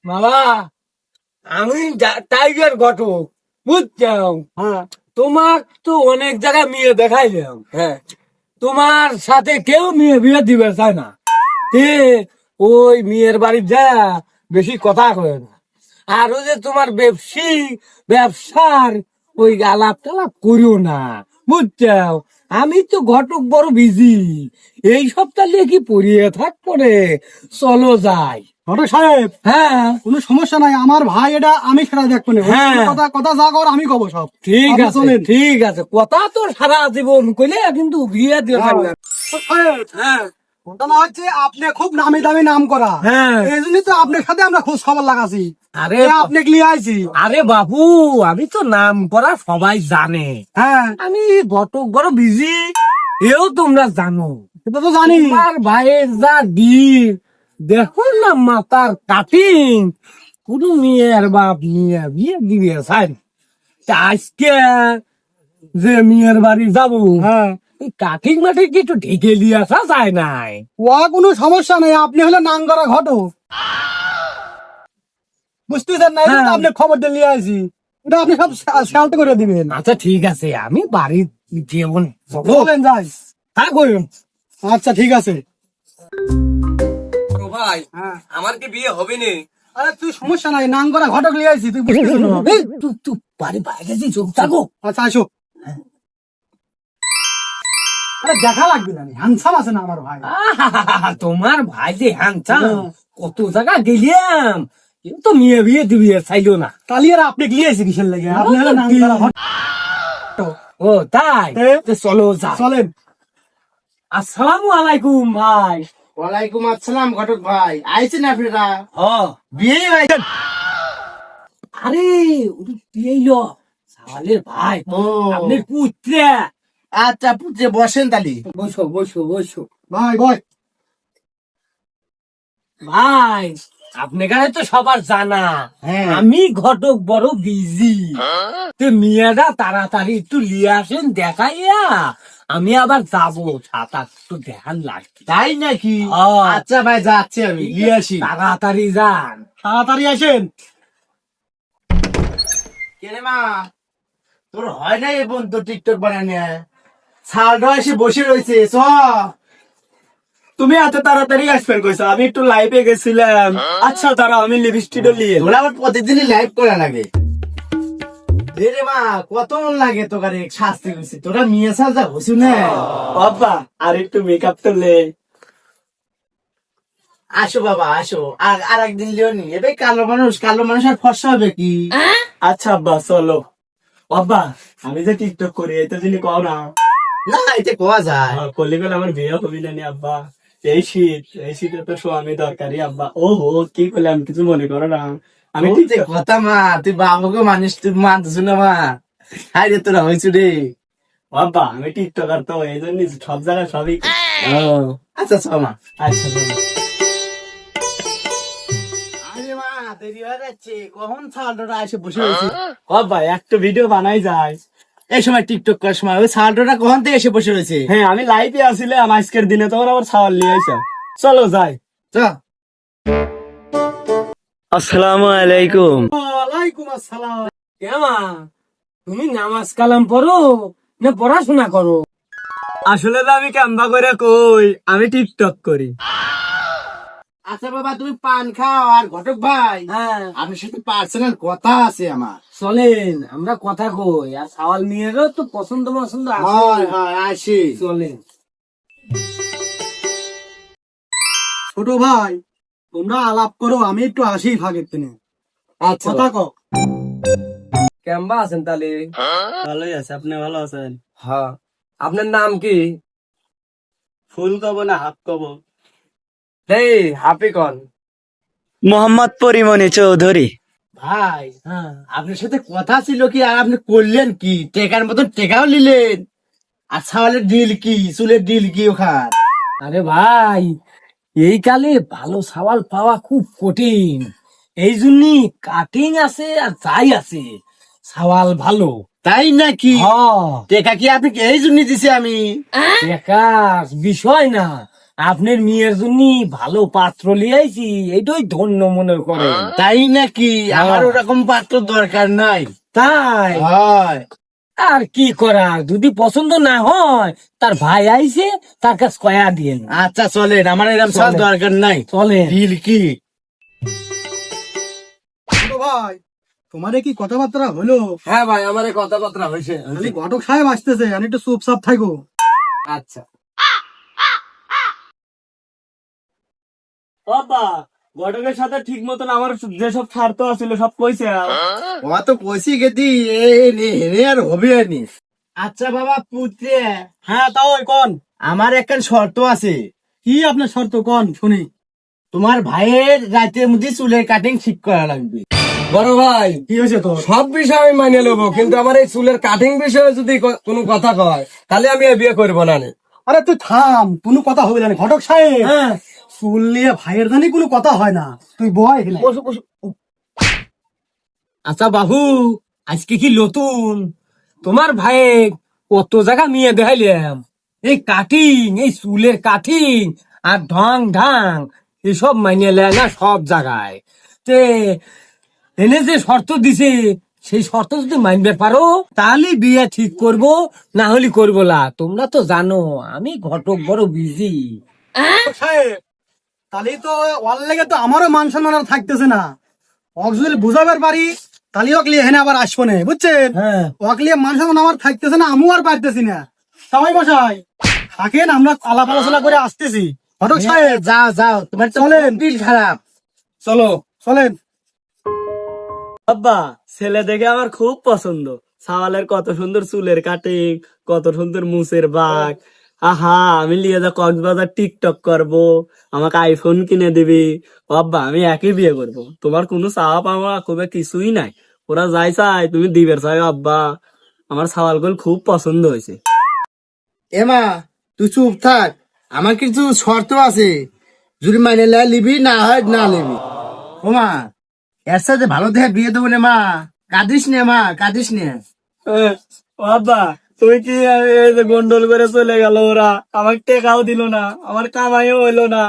বাবা আমি টাইগার ঘটক, বুঝছো? হ্যাঁ তোমার তো অনেক জায়গায় মেয়ে দেখাইলাম, হ্যাঁ তোমার সাথে কেউ মেয়ে বিয়ে দিবে চায় না। তে ওই মেয়ের বাড়ি যা বেশি কথা কয় না। আর ওই যে তোমার ব্যবসার ওই আলাপ টালাপ করিও না, বুঝছো? আমি তো ঘটক বড় বিজি, এই সপ্তাহ নিয়ে কি পড়িয়ে থাকবো রে, চলো যাই। ঘটক সাহেব, হ্যাঁ কোনো সমস্যা নাই, আমার ভাই এটা আমি সেটা দেখবো না। হ্যাঁ। কথা কথা যা কর আমি কব সব। ঠিক আপনি আছে, চলেন। ঠিক আছে, কথা তো সারা জীবন কইলে কিন্তু বিয়ে দিয়ে থাকবে। ঘটক সাহেব, হ্যাঁ ঘটনা হচ্ছে আপনি খুব নামি দামি নাম করা, হ্যাঁ। এই জন্যই তো আপনার সাথে আমরা খোঁজ খবর লাগাছি। আরে আপনি লিয়ে আইছি। আরে বাবু, আমি তো নাম করা সবাই জানে, হ্যাঁ আমি ঘটক বড় বিজি, এও তোমরা জানো। এটা তো জানি। তোমার ভাইয়ের যা দিন, দেখো না মাতার কাটিং, কোনো মেয়ের বাপ মেয়ে বিয়ে দিয়ে চাই। তা আজকে যে মেয়ের বাড়ি যাবো, হ্যাঁ এই কাঠিং মাঠে কি একটু ঢেকে দিয়ে আসা যায় নাই? ওয়া কোনো সমস্যা নাই, আপনি হলে নাম করা ঘটক, বুঝতেছেন না? এই জন্য তো হ্যাঁ। আপনি খবর দিয়ে লিয়ে আইছি, এটা আপনি সব শান্ত করে দিবেন। আচ্ছা ঠিক আছে, আমি বাড়ি যেব না। বলেন যাই। করুন। আচ্ছা ঠিক আছে। ভাই হ্যাঁ আমার কি বিয়ে হবে না? আরে তুই সমস্যা নাই, নাম করা ঘটক লিয়ে আইছি, তুই বুঝতেছিস না? তুই বাড়ি বাইরে যে চোখ থাকো। আচ্ছা আসো। আরে দেখা লাগবে না, হ্যান্ডসাম আছে না আমার ভাই। তোমার ভাই যে হ্যান্ডসাম, কত জায়গা গেলাম, কেউ তো মেয়ে বিয়ে দিবি চাইলো না। কালি আর আপনি লিয়ে আইছি কিসের লেগে? আপনি হলে নাম করা ঘটক। ও তাই? তো চলো যা। চলেন। আসসালামু আলাইকুম ভাই। ওয়ালাইকুম আসসালাম ঘটক ভাই, আইছেন আপনারা? ও বিয়ে ভাই? আরে ওটা দিয়েইলো সাওয়ালের ভাই, ও আপনি পুত্র। আচ্ছা পুত্রে বসেন তালি। বসো বসো বসো। ভাই বয়। ভাই আপনি কাছে তো সবার জানা, হ্যাঁ। আমি ঘটক বড় বিজি, তো মেয়েরা তাড়াতাড়ি একটু নিয়ে আসেন দেখাইয়া, আমি আবার যাবো, সাত আট একটু দেখান লাগবে। তাই নাকি? হ্যাঁ। আচ্ছা ভাই যাচ্ছি আমি, নিয়ে আসি। তাড়াতাড়ি যান। তাড়াতাড়ি আসেন। কেরে মা, তোর হয় নাই এবং তোর টিকটক বানানে সালটা এসে বসে রয়েছে। চ তুমি এত তাড়াতাড়ি আসবেন কইছো, আমি একটু লাইভে গেছিলাম। আচ্ছা তারা আমি লিপস্টিক নিয়ে তোরা আবার প্রতিদিনই লাইভ করা লাগে রে মা, কত লাগে তোকারে শাস্তি করছি, তোরা মিয়া সাজা হসু না। বাবা আর একটু মেকআপ করলে। আসো বাবা আসো, আর একদিন লিও নি, এবার কালো মানুষ আর ফর্সা হবে কি? আচ্ছা আব্বা চলো। বাবা আমি যে টিকটক করি এটা যিনি কও না, না এতে কোয়া যায়। করলে গেলে আমার বিয়ে হবি না নি আব্বা। এই শীতে তো স্বামী দরকারি আব্বা। ও হো কি করলে, আমি কিছু মনে করো না, আমি আমি টিকটক। কথা মা, তুই বাবাকে মানিস, তুই মানতেছ না মা। হাই রে তোরা হয়েছু রে। বাবা আমি টিকটকার তো এই জন্য সব জায়গায় সবই। আচ্ছা চ মা। আচ্ছা চলো। আরে মা দেরি হয়ে যাচ্ছে, কখন সালটা এসে বসে রয়েছে? বাবা একটা ভিডিও বানাই যায়। এই সময় টিকটক করার সময় ওই সালটা কখন থেকে এসে বসে রয়েছে? হ্যাঁ আমি লাইভে আসছিলাম আজকের দিনে, তখন আবার ছাওয়াল নিয়ে আইসা। চলো যাই। চ আসসালামু আলাইকুম। ওয়ালাইকুম আসসালাম। কেমা তুমি নামাজ কালাম পড়ো না পড়াশোনা করো? আসলে তো আমি কাম্বা করে কই, আমি টিকটক করি। আচ্ছা বাবা তুমি পান খাও, আর ঘটক ভাই হ্যাঁ আপনার সাথে পার্সোনাল কথা আছে আমার। চলেন আমরা কথা কই, আর সাওয়াল মেয়েরও তো পছন্দ পছন্দ হয় আছে। হয় আসি। চলেন। ছোট ভাই, তোমরা আলাপ করো, আমি একটু আসি ফাঁকের দিনে। আচ্ছা কথা কও। কেমবা আছেন তাহলে? ভালোই আছে, আপনি ভালো আছেন? হ্যাঁ। আপনার নাম কি? ফুল কব না হাত কব? এই হাফি কন। মোহাম্মদ পরিমণি চৌধুরী। ভাই হ্যাঁ আপনার সাথে কথা ছিল কি, আর আপনি করলেন কি? টেকার মতন টেকাও নিলেন, আর ছাওয়ালের ডিল কি, চুলের ডিল কি ওখান? আরে ভাই এই কালে ভালো সাওয়াল পাওয়া খুব কঠিন, এই জন্য কাটিং আছে আর যাই আছে, সাওয়াল ভালো। তাই নাকি? হ্যাঁ টেকা কি আপনি এই জন্য দিছে আমি? বেকার বিষয় না, আপনার মেয়ের জন্য ভালো পাত্র লিয়াইছি, এইটাই ধন্য মনে করেন। তাই নাকি? আমার ওরকম পাত্র দরকার নাই। তাই হয় আর কি করার, যদি পছন্দ না হয় তার ভাই আইছে, তার কাছে কয়া দিয়ে আচ্ছা চলেন, আমার এরকম সব দরকার নাই। চলে। ডিল কি? ছোট ভাই, তোমারে কি কথাবার্তা হলো? হ্যাঁ ভাই, আমার কথাবার্তা হয়েছে। খালি ঘটক সাহেব আসতেছে, আমি একটু চুপচাপ থাকো। আচ্ছা বাবা, ঘটকের সাথে ঠিক মতন আমার যেসব স্বার্থ আছিল সব কইছে। ও তো কষি গেছি হেনে আর হবে নি। আচ্ছা বাবা পুত্রে, হ্যাঁ তাও কোন আমার একটা শর্ত আছে। কি আপনার শর্ত কোন শুনি। তোমার ভাইয়ের রাতের মধ্যে চুলের কাটিং ঠিক করা লাগবে। বড় ভাই, কি হয়েছে তোর? সব বিষয় আমি মানে নেবো, কিন্তু আমার এই চুলের কাটিং বিষয়ে যদি কোনো কথা কয় তাহলে আমি এই বিয়ে করবো না। আরে তুই থাম, কোনো কথা হবে না ঘটক সাহেব। হ্যাঁ, চুল নিয়ে ভাইয়ের জানি কোনো কথা হয় না, তুই বয় এখানে। বসো বসো। আচ্ছা বাবু, আজকে কি নতুন? তোমার ভাইয়ে কত জায়গা মেয়ে দেখাইলাম, এই কাটিং, এই চুলের কাটিং আর ঢং ঢাং এসব মাইনে নেয় না সব জায়গায়। তে এনে যে শর্ত দিছে সেই শর্ত যদি মানবে পারো তাহলে বিয়ে ঠিক করব, না হলে করবো না। তোমরা তো জানো আমি ঘটক বড় বিজি। সাহেব, তাহলে তো ওয়াল লেগে তো আমারও মান সম্মান আর থাকতেছে না। ওক যদি বুঝাবার পারি তাহলে ওক লিয়ে এখানে আবার আসবো না, বুঝছেন? হ্যাঁ, ওক লিয়ে মান সম্মান আমার থাকতেছে না, আমিও আর পারতেছি না। সবাই বসাই থাকেন, আমরা আলাপ আলোচনা করে আসতেছি। ঘটক সাহেব যাও যাও, তোমার তো চলেন। দিল খারাপ। চলো। চলেন। আব্বা, ছেলে দেখে আমার খুব পছন্দ। সাওয়ালের কত সুন্দর চুলের কাটিং, কত সুন্দর মুছের বাঁক। আহা, আমি লিয়ে যা কক্সবাজার টিকটক করব, আমাকে আইফোন কিনে দিবি। ও আব্বা, আমি একই বিয়ে করব। তোমার কোনো চাওয়া পাওয়া খুব কিছুই নাই। ওরা যাই চাই তুমি দিবের চাই। আব্বা, আমার সাওয়ালগুলো খুব পছন্দ হয়েছে। এমা তুই চুপ থাক, আমার কিছু শর্ত আছে, যদি মানে লিবি, না হয় না লিবি। ও মা, এর সাথে ভালো দেখে বিয়ে দেবো না মা, কাঁদিস নে মা, কাঁদিস নে। ও আব্বা, তুই কি এই যে গন্ডল করে চলে গেল ওরা, আমার টেকাও দিল না, আমার কামাইও হইলো না।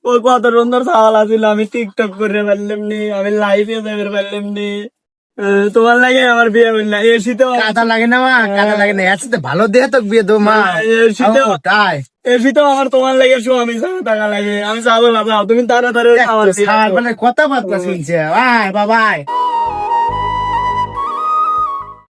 ও কত সুন্দর সাওয়াল আছিল, আমি টিকটক করে পারলাম নি, আমি লাইভে যাবে পারলাম নি। তোমার লাগে আমার বিয়ে হইল না। এই শীতেও কাদা লাগে না মা, কাদা লাগে না, এর সাথে ভালো দেখে তো বিয়ে দেবো মা। এই শীতেও তাই এই শীতেও আমার তোমার লাগে স্বামী ছাড়া টাকা লাগে। আমি যাবো না, যাও তুমি তাড়াতাড়ি আমার বিয়ে সার দাও। মানে কথাবার্তা শুনছে। আয় বাবাই।